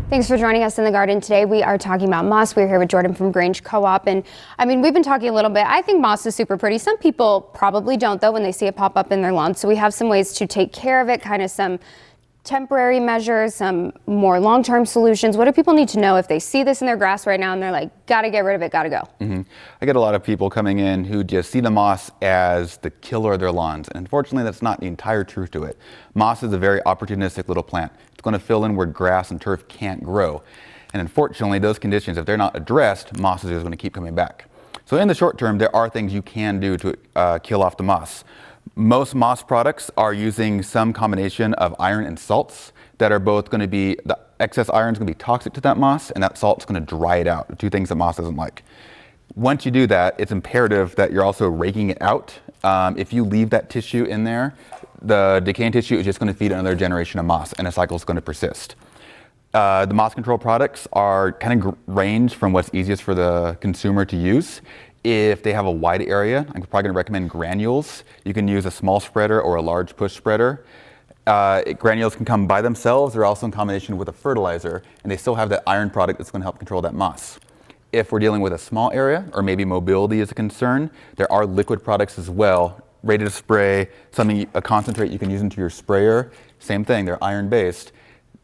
Thanks for joining us in the garden today. We are talking about moss. We're here with Jordan from Grange Co-op. And I mean, we've been talking a little bit. I think moss is super pretty. Some people probably don't, though, when they see it pop up in their lawn. So we have some ways to take care of it, kind of some temporary measures, some more long-term solutions. What do people need to know if they see this in their grass right now and they're like, gotta get rid of it, gotta go? I get a lot of people coming in who just see the moss as the killer of their lawns. And unfortunately, that's not the entire truth to it. Moss is a very opportunistic little plant. It's going to fill in where grass and turf can't grow. And unfortunately, those conditions, if they're not addressed, moss is just going to keep coming back. So in the short term, there are things you can do to kill off the moss. Most moss products are using some combination of iron and salts that are both going to be, the excess iron is going to be toxic to that moss, and that salt's going to dry it out, two things that moss doesn't like. Once you do that, it's imperative that you're also raking it out. If you leave that tissue in there, the decaying tissue is just going to feed another generation of moss, and a cycle is going to persist. The moss control products are kind of range from what's easiest for the consumer to use. If they have a wide area, I'm probably going to recommend granules. You can use a small spreader or a large push spreader. Granules can come by themselves. They're also in combination with a fertilizer, and they still have that iron product that's going to help control that moss. If we're dealing with a small area, or maybe mobility is a concern, there are liquid products as well, ready to spray, a concentrate you can use into your sprayer. Same thing, they're iron-based.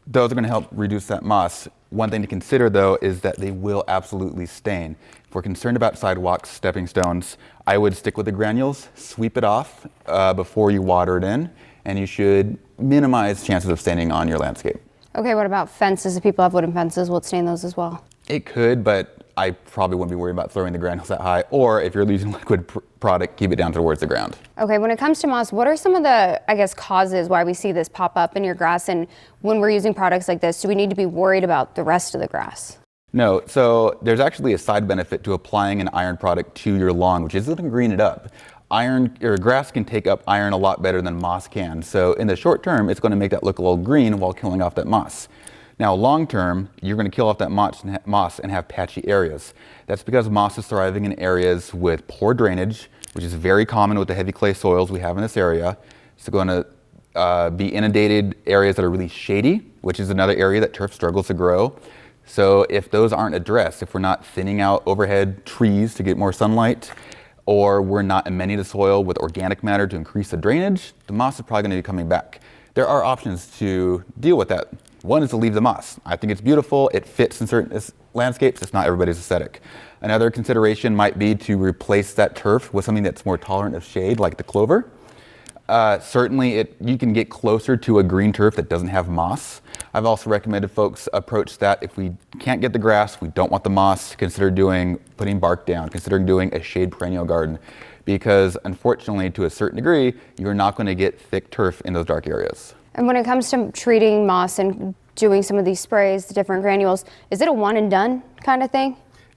Those are going to help reduce that moss. One thing to consider, though, is that they will absolutely stain. If we're concerned about sidewalks, stepping stones, I would stick with the granules, sweep it off before you water it in, and you should minimize chances of staining on your landscape. Okay, what about fences? If people have wooden fences, will it stain those as well? It could, but I probably wouldn't be worried about throwing the granules that high, or if you're using liquid product, keep it down towards the ground. Okay, when it comes to moss, what are some of the, causes why we see this pop up in your grass? And when we're using products like this, do we need to be worried about the rest of the grass? No, so there's actually a side benefit to applying an iron product to your lawn, which is to green it up. Grass can take up iron a lot better than moss can. So in the short term, it's going to make that look a little green while killing off that moss. Now, long term, you're going to kill off that moss and have patchy areas. That's because moss is thriving in areas with poor drainage, which is very common with the heavy clay soils we have in this area. It's going to be inundated areas that are really shady, which is another area that turf struggles to grow. So if those aren't addressed, if we're not thinning out overhead trees to get more sunlight, or we're not amending the soil with organic matter to increase the drainage, the moss is probably going to be coming back. There are options to deal with that. One is to leave the moss. I think it's beautiful. It fits in certain landscapes. It's not everybody's aesthetic. Another consideration might be to replace that turf with something that's more tolerant of shade, like the clover. Certainly, you can get closer to a green turf that doesn't have moss. I've also recommended folks approach that if we can't get the grass, we don't want the moss, consider putting bark down, considering doing a shade perennial garden. Because unfortunately, to a certain degree, you're not going to get thick turf in those dark areas. And when it comes to treating moss and doing some of these sprays, the different granules, is it a one and done kind of thing?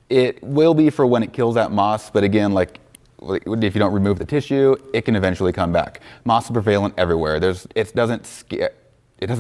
It will be for when it kills that moss, but again, like if you don't remove the tissue, it can eventually come back. Moss is prevalent everywhere. It doesn't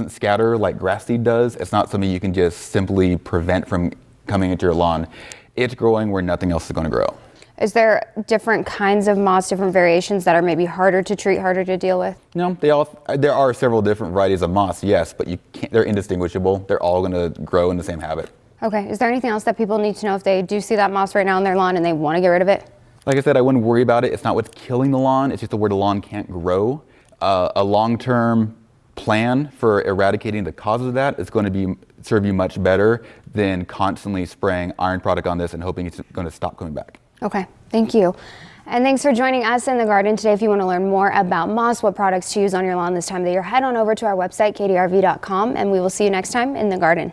scatter like grass seed does. It's not something you can just simply prevent from coming into your lawn. It's growing where nothing else is going to grow. Is there different kinds of moss, different variations that are maybe harder to treat, harder to deal with? No, there are several different varieties of moss, yes, but they're indistinguishable. They're all going to grow in the same habit. Okay, is there anything else that people need to know if they do see that moss right now in their lawn and they want to get rid of it? Like I said, I wouldn't worry about it. It's not what's killing the lawn. It's just where the lawn can't grow. A long-term plan for eradicating the causes of that is going to serve you much better than constantly spraying iron product on this and hoping it's going to stop coming back. Okay, thank you. And thanks for joining us in the garden today. If you want to learn more about moss, what products to use on your lawn this time of the year, head on over to our website, KDRV.com, and we will see you next time in the garden.